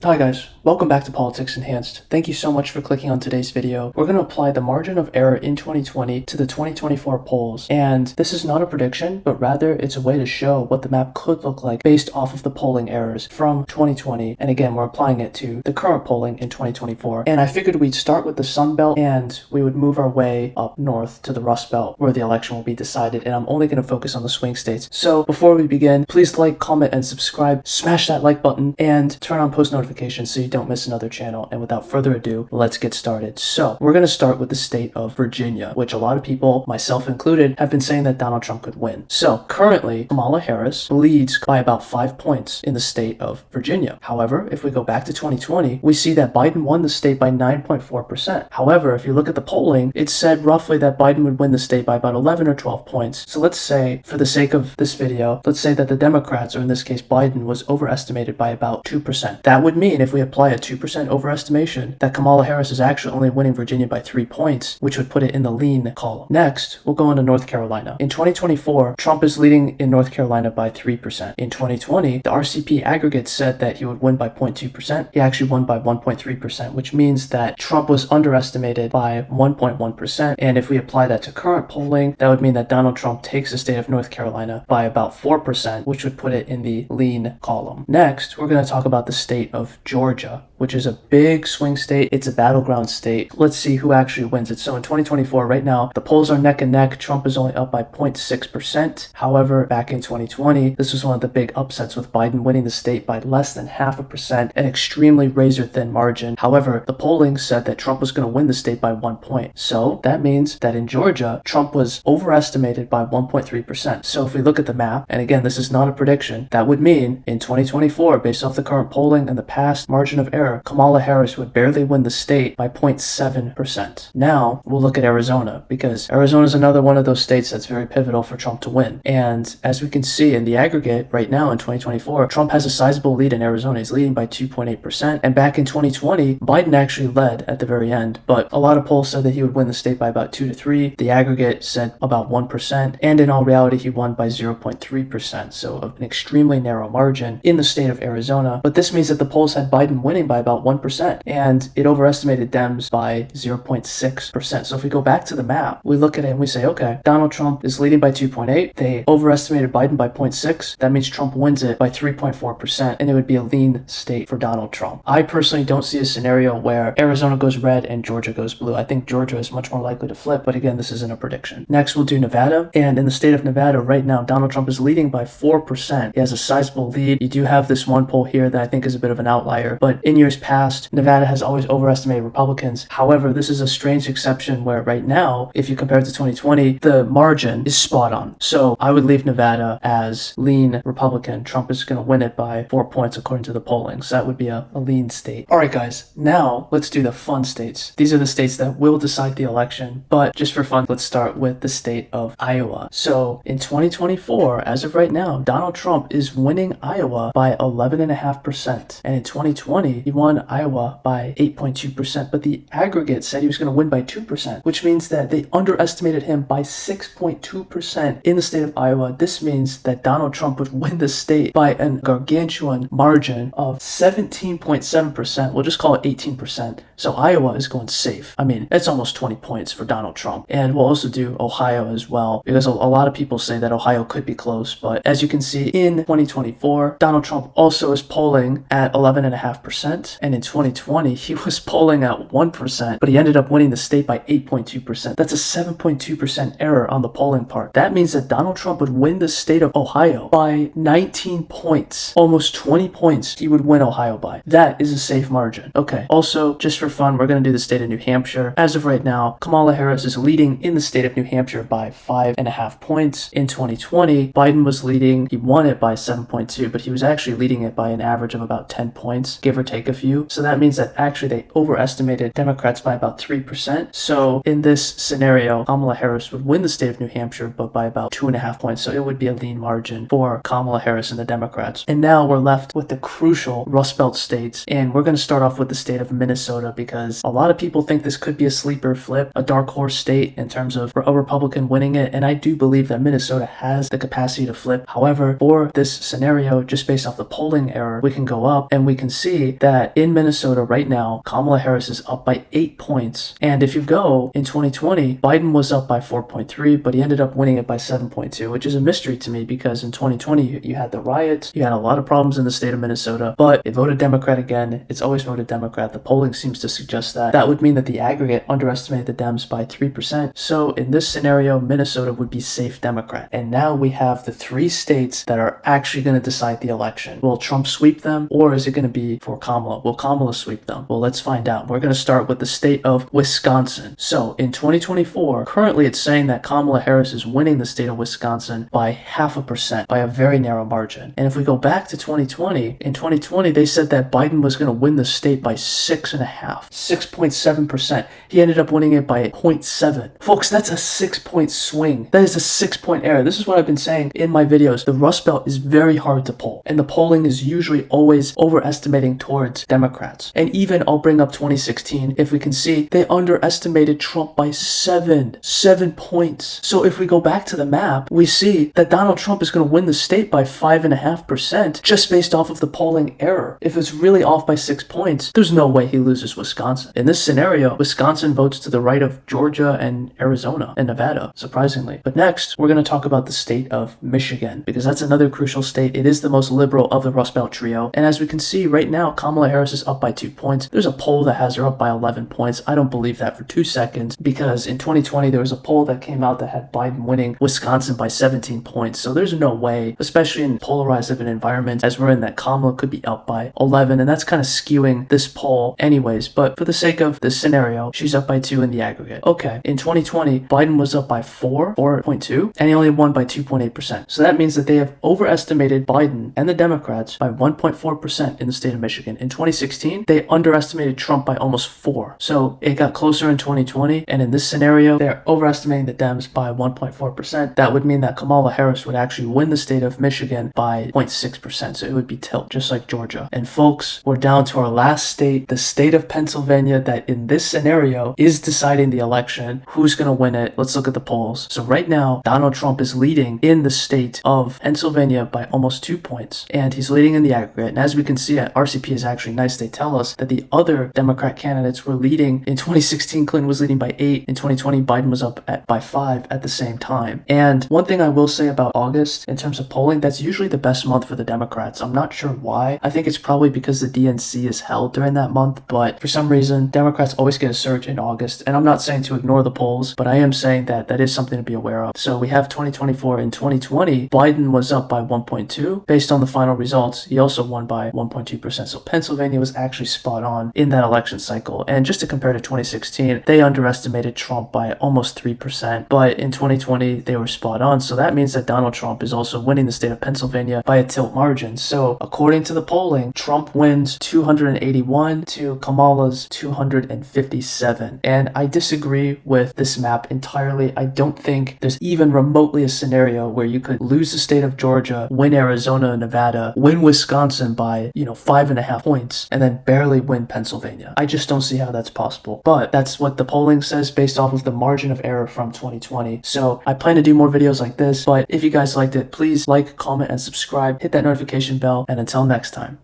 Hi guys, welcome back to Politics Enhanced. Thank you so much for clicking on today's video. We're going to apply the margin of error in 2020 to the 2024 polls, and this is not a prediction, but rather it's a way to show what the map could look like based off of the polling errors from 2020, and again, we're applying it to the current polling in 2024. And I figured we'd start with the Sun Belt, and we would move our way up north to the Rust Belt, where the election will be decided, and I'm only going to focus on the swing states. So before we begin, please like, comment, and subscribe, smash that like button, and turn on post notifications so you don't miss another channel. And without further ado, let's get started. So we're going to start with the state of Virginia, which a lot of people, myself included, have been saying that Donald Trump could win. So currently, Kamala Harris leads by about 5 points in the state of Virginia. However, if we go back to 2020, we see that Biden won the state by 9.4%. However, if you look at the polling, it said roughly that Biden would win the state by about 11 or 12 points. So let's say, for the sake of this video, let's say that the Democrats, or in this case Biden, was overestimated by about 2%. That would mean if we apply a 2% overestimation, that Kamala Harris is actually only winning Virginia by 3 points, which would put it in the lean column. Next, we'll go into North Carolina. In 2024, Trump is leading in North Carolina by 3%. In 2020, the RCP aggregate said that he would win by 0.2%. He actually won by 1.3%, which means that Trump was underestimated by 1.1%. And if we apply that to current polling, that would mean that Donald Trump takes the state of North Carolina by about 4%, which would put it in the lean column. Next, we're going to talk about the state of Georgia, which is a big swing state. It's a battleground state. Let's see who actually wins it. So in 2024, right now, the polls are neck and neck. Trump is only up by 0.6%. However, back in 2020, this was one of the big upsets with Biden winning the state by less than 0.5%, an extremely razor-thin margin. However, the polling said that Trump was going to win the state by 1 point. So that means that in Georgia, Trump was overestimated by 1.3%. So if we look at the map, and again, this is not a prediction, that would mean in 2024, based off the current polling and the past margin of error, Kamala Harris would barely win the state by 0.7%. Now, we'll look at Arizona, because Arizona is another one of those states that's very pivotal for Trump to win. And as we can see in the aggregate right now in 2024, Trump has a sizable lead in Arizona. He's leading by 2.8%. And back in 2020, Biden actually led at the very end, but a lot of polls said that he would win the state by about 2 to 3. The aggregate said about 1%. And in all reality, he won by 0.3%. So an extremely narrow margin in the state of Arizona. But this means that the polls had Biden winning by about 1%, and it overestimated Dems by 0.6%. So if we go back to the map, we look at it and we say, okay, Donald Trump is leading by 2.8. They overestimated Biden by 0.6. That means Trump wins it by 3.4%, and it would be a lean state for Donald Trump. I personally don't see a scenario where Arizona goes red and Georgia goes blue. I think Georgia is much more likely to flip, but again, this isn't a prediction. Next, we'll do Nevada, and in the state of Nevada right now, Donald Trump is leading by 4%. He has a sizable lead. You do have this one poll here that I think is a bit of an outlier, but in years past, Nevada has always overestimated Republicans. However, this is a strange exception where right now, if you compare it to 2020, the margin is spot on. So I would leave Nevada as lean Republican. Trump is going to win it by 4 points according to the polling. So that would be a lean state. All right, guys, now let's do the fun states. These are the states that will decide the election, but just for fun, let's start with the state of Iowa. So in 2024, as of right now, Donald Trump is winning Iowa by 11.5%. And in 2020, he won Iowa by 8.2%, but the aggregate said he was going to win by 2%, which means that they underestimated him by 6.2% in the state of Iowa. This means that Donald Trump would win the state by a gargantuan margin of 17.7%. We'll just call it 18%. So Iowa is going safe. I mean, it's almost 20 points for Donald Trump. And we'll also do Ohio as well, because a lot of people say that Ohio could be close, but as you can see in 2024, Donald Trump also is polling at 11.5%, and in 2020 he was polling at 1%, but he ended up winning the state by 8.2%. That's a 7.2% error on the polling part. That means that Donald Trump would win the state of Ohio by 19 points, almost 20 points he would win Ohio by. That is a safe margin. Okay, also just for fun, we're going to do the state of New Hampshire. As of right now, Kamala Harris is leading in the state of New Hampshire by 5.5 points. In 2020, Biden was leading. He won it by 7.2, but he was actually leading it by an average of about 10 points. points, give or take a few. So that means that actually they overestimated Democrats by about 3%. So in this scenario, Kamala Harris would win the state of New Hampshire, but by about 2.5 points. So it would be a lean margin for Kamala Harris and the Democrats. And now we're left with the crucial Rust Belt states. And we're going to start off with the state of Minnesota because a lot of people think this could be a sleeper flip, a dark horse state in terms of a Republican winning it. And I do believe that Minnesota has the capacity to flip. However, for this scenario, just based off the polling error, we can go up and we can see that in Minnesota right now, Kamala Harris is up by 8 points. And if you go in 2020, Biden was up by 4.3, but he ended up winning it by 7.2, which is a mystery to me because in 2020, you had the riots, you had a lot of problems in the state of Minnesota, but it voted Democrat again. It's always voted Democrat. The polling seems to suggest that. That would mean that the aggregate underestimated the Dems by 3%. So in this scenario, Minnesota would be safe Democrat. And now we have the 3 states that are actually going to decide the election. Will Trump sweep them, or is it going to be for Kamala? Will Kamala sweep them? Well, let's find out. We're going to start with the state of Wisconsin. So in 2024, currently it's saying that Kamala Harris is winning the state of Wisconsin by 0.5%, by a very narrow margin. And if we go back to 2020, in 2020 they said that Biden was going to win the state by 6.7%. He ended up winning it by 0.7. Folks, that's a 6-point swing. That is a 6-point error. This is what I've been saying in my videos. The Rust Belt is very hard to poll, and the polling is usually always overestimating towards Democrats. And even I'll bring up 2016. If we can see, they underestimated Trump by 7 points. So if we go back to the map, we see that Donald Trump is going to win the state by 5.5% just based off of the polling error. If it's really off by 6 points, there's no way he loses Wisconsin. In this scenario, Wisconsin votes to the right of Georgia and Arizona and Nevada, surprisingly. But next, we're going to talk about the state of Michigan, because that's another crucial state. It is the most liberal of the Rust Belt trio. And as we can see right now, Kamala Harris is up by 2 points. There's a poll that has her up by 11 points. I don't believe that for 2 seconds, because in 2020, there was a poll that came out that had Biden winning Wisconsin by 17 points. So there's no way, especially in polarized of an environment as we're in, that Kamala could be up by 11. And that's kind of skewing this poll anyways. But for the sake of this scenario, she's up by 2 in the aggregate. Okay, in 2020, Biden was up by 4.2, and he only won by 2.8%. So that means that they have overestimated Biden and the Democrats by 1.4% in the state of Michigan. In 2016, they underestimated Trump by almost 4. So it got closer in 2020, and in this scenario, they're overestimating the Dems by 1.4%. That would mean that Kamala Harris would actually win the state of Michigan by 0.6%. So it would be tilt, just like Georgia. And folks, we're down to our last state, the state of Pennsylvania, that in this scenario is deciding the election. Who's going to win it? Let's look at the polls. So right now, Donald Trump is leading in the state of Pennsylvania by almost 2 points, and he's leading in the aggregate. And as we can see, RCP is actually nice. They tell us that the other Democrat candidates were leading. In 2016, Clinton was leading by 8. In 2020, Biden was up by 5 at the same time. And one thing I will say about August, in terms of polling, that's usually the best month for the Democrats. I'm not sure why. I think it's probably because the DNC is held during that month, but for some reason, Democrats always get a surge in August. And I'm not saying to ignore the polls, but I am saying that that is something to be aware of. So we have 2024. In 2020, Biden was up by 1.2. Based on the final results, he also won by 1.2%. So Pennsylvania was actually spot on in that election cycle. And just to compare to 2016, they underestimated Trump by almost 3%. But in 2020, they were spot on. So that means that Donald Trump is also winning the state of Pennsylvania by a tilt margin. So according to the polling, Trump wins 281 to Kamala's 257. And I disagree with this map entirely. I don't think there's even remotely a scenario where you could lose the state of Georgia, win Arizona and Nevada, win Wisconsin by, 5.5 points, and then barely win Pennsylvania. I just don't see how that's possible. But that's what the polling says based off of the margin of error from 2020. So I plan to do more videos like this, but if you guys liked it, please like, comment, and subscribe, hit that notification bell, and until next time.